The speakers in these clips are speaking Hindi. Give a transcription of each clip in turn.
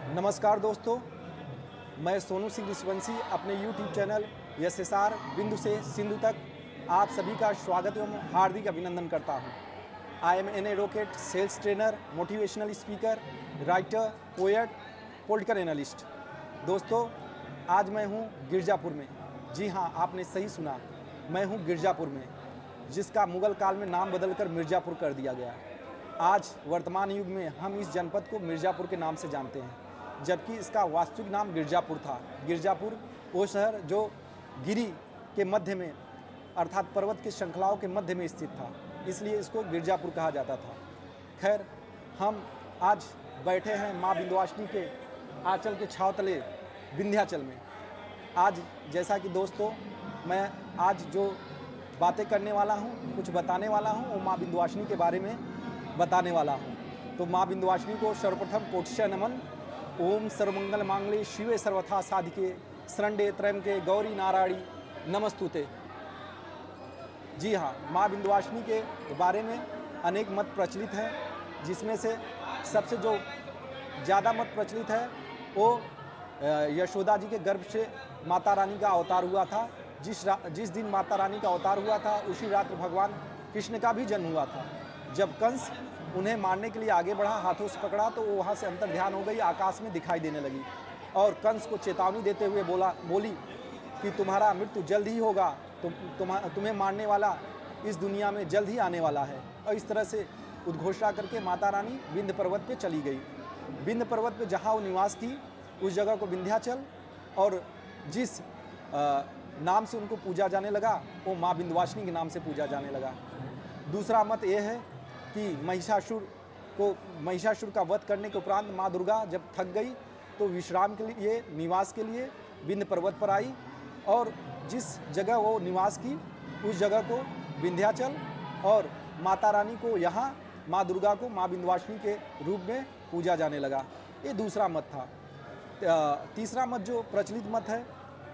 नमस्कार दोस्तों, मैं सोनू सिंह रिश्वंशी अपने YouTube चैनल SSR बिंदु से सिंधु तक आप सभी का स्वागत एवं हार्दिक अभिनंदन करता हूं। I am an advocate, sales trainer, motivational speaker, writer, poet, political analyst. दोस्तों, आज मैं हूं गिरजापुर में। जी हां, आपने सही सुना, मैं हूं गिरजापुर में, जिसका मुगल काल में नाम बदलकर मिर्ज़ापुर कर दिया गया। आज वर्तमान युग में हम इस जनपद को मिर्ज़ापुर के नाम से जानते हैं, जबकि इसका वास्तविक नाम गिरजापुर था। गिरजापुर वो शहर जो गिरी के मध्य में अर्थात पर्वत की श्रृंखलाओं के मध्य में स्थित था, इसलिए इसको गिरजापुर कहा जाता था। खैर, हम आज बैठे हैं माँ विंध्यवासिनी के आंचल के छाव तले विंध्याचल में। आज जैसा कि दोस्तों, मैं आज जो बातें करने वाला हूँ, कुछ बताने वाला हूँ, वो माँ विंध्यवासिनी के बारे में बताने वाला हूँ। तो माँ विंध्यवासिनी को सर्वप्रथम कोटिशः नमन। ओम सर्वमंगल मांगल्ये शिवे सर्वथा साधिके शरण्ये त्र्यंबके गौरी नारायणी नमस्तुते। जी हाँ, माँ विंध्यवासिनी के बारे में अनेक मत प्रचलित हैं, जिसमें से सबसे जो ज़्यादा मत प्रचलित है वो यशोदा जी के गर्भ से माता रानी का अवतार हुआ था। जिस दिन माता रानी का अवतार हुआ था, उसी रात्र भगवान कृष्ण का भी जन्म हुआ था। जब कंस उन्हें मारने के लिए आगे बढ़ा, हाथों से पकड़ा, तो वो वहाँ से अंतर ध्यान हो गई, आकाश में दिखाई देने लगी और कंस को चेतावनी देते हुए बोली कि तुम्हारा मृत्यु जल्द ही होगा, तुम्हें मारने वाला इस दुनिया में जल्द ही आने वाला है। और इस तरह से उद्घोषणा करके माता रानी विंध्य पर्वत पे चली गई। विंध्य पर्वत पे जहाँ वो निवास की, उस जगह को विंध्याचल, और जिस नाम से उनको पूजा जाने लगा वो माँ विंध्यवासिनी के नाम से पूजा जाने लगा। दूसरा मत ये है कि महिषासुर का वध करने के उपरांत माँ दुर्गा जब थक गई तो विश्राम के लिए, निवास के लिए विंध्य पर्वत पर आई और जिस जगह वो निवास की, उस जगह को विंध्याचल, और माता रानी को यहाँ माँ दुर्गा को माँ विंध्यवासिनी के रूप में पूजा जाने लगा। ये दूसरा मत था। तीसरा मत जो प्रचलित मत है,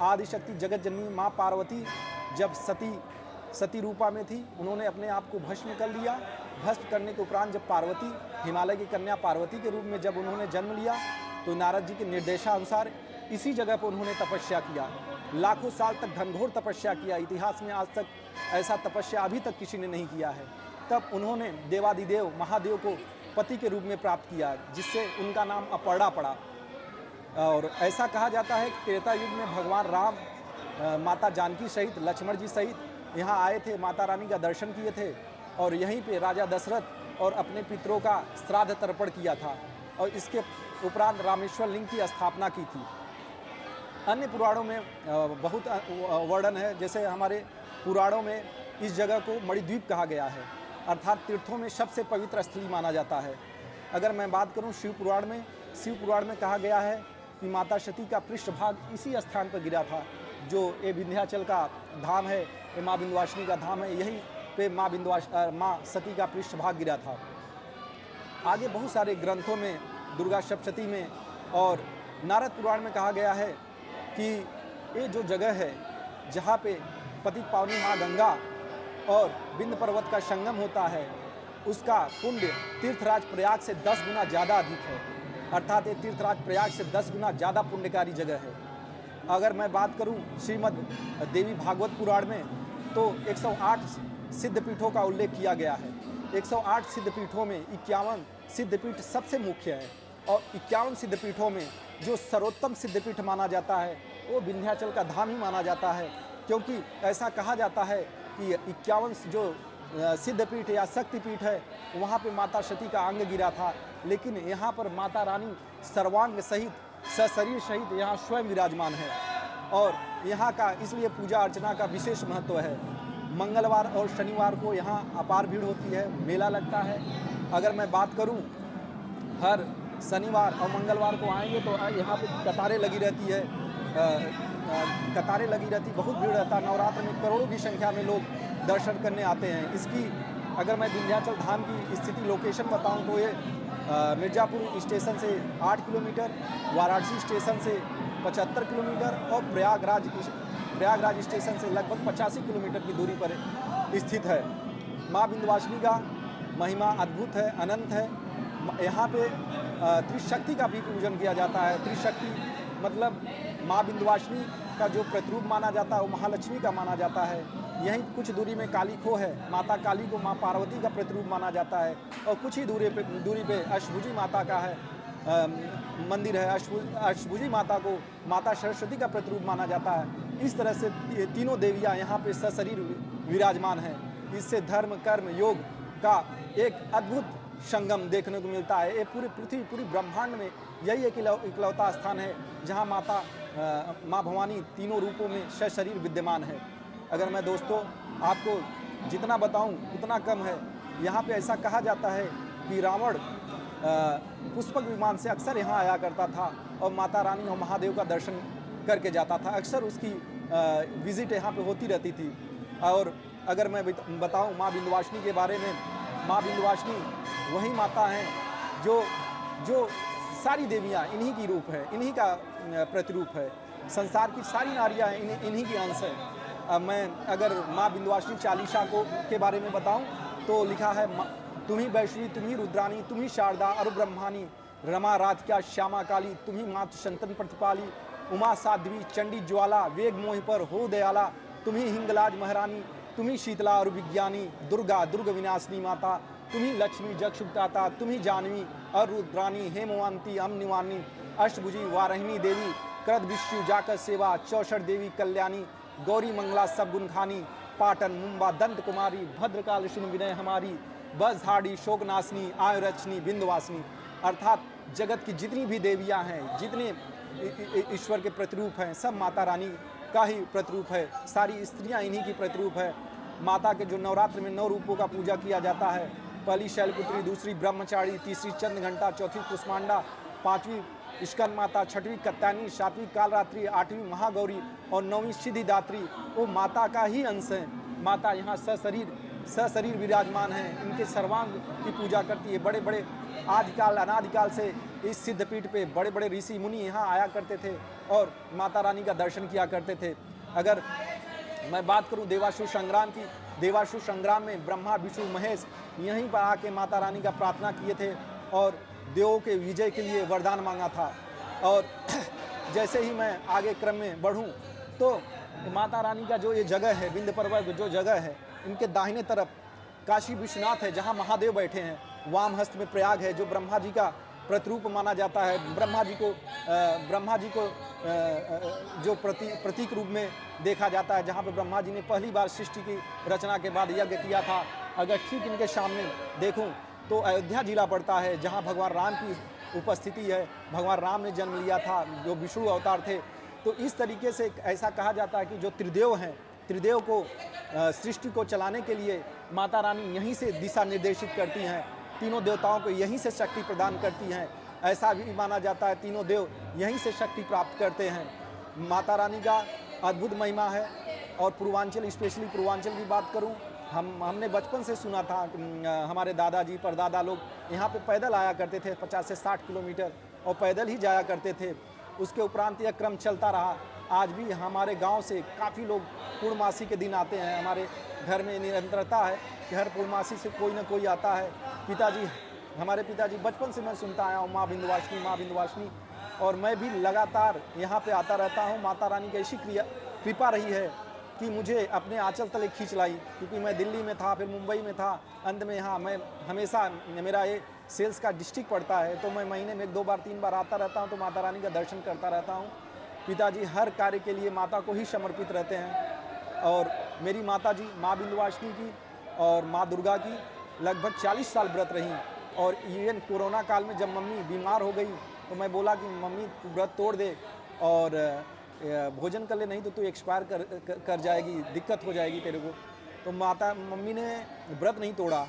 आदिशक्ति जगत जननी माँ पार्वती जब सती रूपा में थी, उन्होंने अपने आप को भस्म कर लिया। भस्म करने के उपरांत जब पार्वती, हिमालय की कन्या पार्वती के रूप में जब उन्होंने जन्म लिया, तो नारद जी के निर्देशानुसार इसी जगह पर उन्होंने तपस्या किया। लाखों साल तक घनघोर तपस्या किया। इतिहास में आज तक ऐसा तपस्या अभी तक किसी ने नहीं किया है। तब उन्होंने देवादिदेव महादेव को पति के रूप में प्राप्त किया, जिससे उनका नाम अपर्णा पड़ा। और ऐसा कहा जाता है कि त्रेता युग में भगवान राम माता जानकी सहित, लक्ष्मण जी सहित यहाँ आए थे, माता रानी का दर्शन किए थे और यहीं पे राजा दशरथ और अपने पितरों का श्राद्ध तर्पण किया था और इसके उपरांत रामेश्वर लिंग की स्थापना की थी। अन्य पुराणों में बहुत वर्णन है। जैसे हमारे पुराणों में इस जगह को मणिद्वीप कहा गया है, अर्थात तीर्थों में सबसे पवित्र स्थली माना जाता है। अगर मैं बात करूँ शिव पुराण में कहा गया है कि माता सती का पृष्ठभाग इसी स्थान पर गिरा था, जो ये विंध्याचल का धाम है, ये माँ विंध्यवासिनी का धाम है, यहीं पे माँ सती का पृष्ठभाग गिरा था। आगे बहुत सारे ग्रंथों में, दुर्गा सप्तशती में और नारद पुराण में कहा गया है कि ये जो जगह है जहाँ पे पतित पावनी माँ गंगा और विंध्य पर्वत का संगम होता है, उसका पुण्य तीर्थराज प्रयाग से 10 गुना ज़्यादा अधिक है। अर्थात ये तीर्थराज प्रयाग से 10 गुना ज़्यादा पुण्यकारी जगह है। अगर मैं बात करूं श्रीमद् देवी भागवत पुराण में, तो 108 सिद्धपीठों का उल्लेख किया गया है। 108 सिद्धपीठों में 51 सिद्धपीठ सबसे मुख्य है और 51 सिद्धपीठों में जो सर्वोत्तम सिद्धपीठ माना जाता है वो विंध्याचल का धाम ही माना जाता है, क्योंकि ऐसा कहा जाता है कि 51 जो सिद्धपीठ या शक्तिपीठ है, वहाँ पे माता सती का अंग गिरा था, लेकिन यहाँ पर माता रानी सर्वांग सहित, सशरीर सहित यहाँ स्वयं विराजमान है और यहाँ का इसलिए पूजा अर्चना का विशेष महत्व है। मंगलवार और शनिवार को यहाँ अपार भीड़ होती है, मेला लगता है। अगर मैं बात करूँ, हर शनिवार और मंगलवार को आएंगे तो यहाँ पे कतारें लगी रहती है, बहुत भीड़ रहता है। नवरात्र में करोड़ों की संख्या में लोग दर्शन करने आते हैं। इसकी अगर मैं विंध्याचल धाम की स्थिति, लोकेशन बताऊं तो ये मिर्ज़ापुर स्टेशन से 8 किलोमीटर, वाराणसी स्टेशन से 75 किलोमीटर और प्रयागराज स्टेशन से लगभग 85 किलोमीटर की दूरी पर स्थित है। माँ विंध्यवासिनी का महिमा अद्भुत है, अनंत है। यहाँ पे त्रिशक्ति का भी पूजन किया जाता है। त्रिशक्ति मतलब माँ विंध्यवासिनी का जो प्रतिरूप माना जाता है वो महालक्ष्मी का माना जाता है। यहीं कुछ दूरी में काली खो है, माता काली को माँ पार्वती का प्रतिरूप माना जाता है। और कुछ ही दूरी पे अष्टभुजी माता का है मंदिर है। अष्टभुजी माता को माता सरस्वती का प्रतिरूप माना जाता है। इस तरह से तीनों देवियाँ यहाँ पे सशरीर विराजमान हैं। इससे धर्म कर्म योग का एक अद्भुत संगम देखने को मिलता है। ये पूरी पृथ्वी पूरी ब्रह्मांड में यही एक इकलौता स्थान है जहाँ माँ भवानी तीनों रूपों में सशरीर विद्यमान है। अगर मैं दोस्तों आपको जितना बताऊं उतना कम है। यहाँ पे ऐसा कहा जाता है कि रावण पुष्पक विमान से अक्सर यहाँ आया करता था और माता रानी और महादेव का दर्शन करके जाता था। अक्सर उसकी विजिट यहाँ पे होती रहती थी। और अगर मैं बताऊं माँ विंध्यवासिनी के बारे में, माँ विंध्यवासिनी वही माता हैं जो सारी देवियाँ इन्हीं की रूप है, इन्हीं का प्रतिरूप है। संसार की सारी नारियाँ इन्हीं की अंश है। मैं अगर माँ विंध्यवासिनी चालीसा के बारे में बताऊं तो लिखा है, तुम्ही वैष्णवी तुम्ही रुद्राणी तुम्ही शारदा अरु ब्रह्मानी रमा राधिका श्यामा काली तुम्ही मातु संतन प्रतिपाली उमा साध्वी चंडी ज्वाला वेग मोहि पर हो दयाला तुम्ही हिंगलाज महारानी तुम्ही शीतला और विज्ञानी दुर्गा दुर्ग विनाशिनी माता तुम्ही लक्ष्मी जग सुखदाता तुम्ही जानवी और रुद्रानी हेमवंती अम्निवानी अष्टभुजी वाराहिनी देवी कृत विष्णु जाकर सेवा 64 देवी कल्याणी गौरी मंगला सब गुण खानी पाटन मुंबा दंत कुमारी भद्रकाल सुन विनय हमारी बसहाड़ी शोकनाशनी आयुरचनी विंध्यवासिनी। अर्थात जगत की जितनी भी देवियां हैं, जितने ईश्वर के प्रतिरूप हैं, सब माता रानी का ही प्रतिरूप है। सारी स्त्रियां इन्हीं की प्रतिरूप है। माता के जो नवरात्र में 9 रूपों का पूजा किया जाता है, पहली शैलपुत्री, दूसरी ब्रह्मचारी, तीसरी चंद्रघंटा, चौथी कुष्मांडा, 5वीं स्कंद माता, 6वीं कत्यानी, 7वीं कालरात्रि, 8वीं महागौरी और 9वीं सिद्धिदात्री वो माता का ही अंश है। माता यहाँ सशरीर विराजमान हैं। इनके सर्वांग की पूजा करती है। बड़े बड़े आदिकाल अनादिकाल से इस सिद्धपीठ पे बड़े बड़े ऋषि मुनि यहाँ आया करते थे और माता रानी का दर्शन किया करते थे। अगर मैं बात करूं देवासुर संग्राम की, देवासुर संग्राम में ब्रह्मा विष्णु महेश यहीं पर आके माता रानी का प्रार्थना किए थे और देवों के विजय के लिए वरदान मांगा था। और जैसे ही मैं आगे क्रम में बढ़ूं तो माता रानी का जो ये जगह है, विंध्य पर्वत जो जगह है, इनके दाहिने तरफ काशी विश्वनाथ है जहां महादेव बैठे हैं। वाम हस्त में प्रयाग है जो ब्रह्मा जी का प्रतिरूप माना जाता है। ब्रह्मा जी को जो प्रतीक रूप में देखा जाता है, जहाँ पे ब्रह्मा जी ने पहली बार सृष्टि की रचना के बाद यज्ञ किया था। अगर ठीक इनके सामने देखूं तो अयोध्या जिला पड़ता है जहाँ भगवान राम की उपस्थिति है। भगवान राम ने जन्म लिया था, जो विष्णु अवतार थे। तो इस तरीके से ऐसा कहा जाता है कि जो त्रिदेव हैं, त्रिदेव को सृष्टि को चलाने के लिए माता रानी यहीं से दिशा निर्देशित करती हैं। तीनों देवताओं को यहीं से शक्ति प्रदान करती हैं। ऐसा भी माना जाता है तीनों देव यहीं से शक्ति प्राप्त करते हैं। माता रानी का अद्भुत महिमा है। और पूर्वांचल, स्पेशली पूर्वांचल की बात करूं, हमने बचपन से सुना था, हमारे दादाजी परदादा लोग यहाँ पे पैदल आया करते थे 50 से 60 किलोमीटर और पैदल ही जाया करते थे। उसके उपरांत यह क्रम चलता रहा। आज भी हमारे गांव से काफ़ी लोग पूर्णमासी के दिन आते हैं। हमारे घर में निरंतरता है कि हर पूर्णमासी से कोई ना कोई आता है। हमारे पिताजी बचपन से मैं सुनता आया हूँ माँ विंध्यवासिनी, और मैं भी लगातार यहाँ पे आता रहता हूँ। माता रानी की ऐसी कृपा रही है कि मुझे अपने आंचल तले खींच लाई, क्योंकि मैं दिल्ली में था, फिर मुंबई में था, अंत में यहाँ मैं हमेशा, मेरा ये सेल्स का डिस्ट्रिक्ट पड़ता है, तो मैं महीने में 2 बार 3 बार आता रहता हूँ, तो माता रानी का दर्शन करता रहता हूँ। पिताजी हर कार्य के लिए माता को ही समर्पित रहते हैं। और मेरी माता जी माँ विंध्यवासिनी की और माँ दुर्गा की लगभग 40 साल व्रत रही। और इवन कोरोना काल में जब मम्मी बीमार हो गई तो मैं बोला कि मम्मी तू व्रत तोड़ दे और भोजन कर ले, नहीं तो तू एक्सपायर कर जाएगी, दिक्कत हो जाएगी तेरे को। तो मम्मी ने व्रत नहीं तोड़ा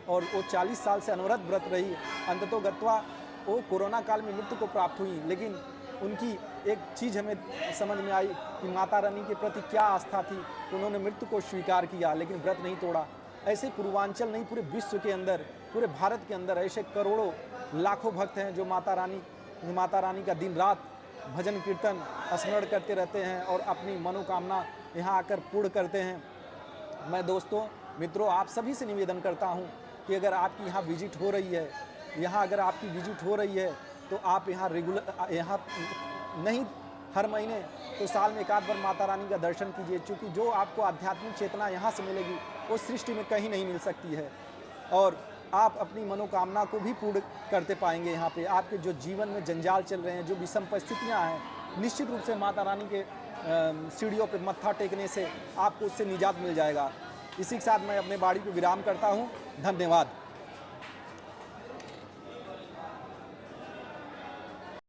और वो 40 साल से अनवरत व्रत रही। अंततोगत्वा वो कोरोना काल में मृत्यु को प्राप्त हुई। लेकिन उनकी एक चीज़ हमें समझ में आई कि माता रानी के प्रति क्या आस्था थी। उन्होंने मृत्यु को स्वीकार किया लेकिन व्रत नहीं तोड़ा। ऐसे पूर्वांचल नहीं, पूरे विश्व के अंदर, पूरे भारत के अंदर ऐसे करोड़ों लाखों भक्त हैं जो माता रानी का दिन रात भजन कीर्तन स्मरण करते रहते हैं और अपनी मनोकामना यहाँ आकर पूर्ण करते हैं। मैं दोस्तों मित्रों आप सभी से निवेदन करता हूँ कि अगर आपकी यहाँ विजिट हो रही है यहाँ अगर आपकी विजिट हो रही है तो आप यहाँ नहीं हर महीने तो साल में एक आध बार माता रानी का दर्शन कीजिए, क्योंकि जो आपको आध्यात्मिक चेतना यहाँ से मिलेगी वो सृष्टि में कहीं नहीं मिल सकती है। और आप अपनी मनोकामना को भी पूर्ण करते पाएंगे। यहाँ पे आपके जो जीवन में जंजाल चल रहे हैं, जो विषम परिस्थितियाँ हैं, निश्चित रूप से माता रानी के सीढ़ियों पे मत्था टेकने से आपको उससे निजात मिल जाएगा। इसी के साथ मैं अपने वाणी को विराम करता हूँ। धन्यवाद।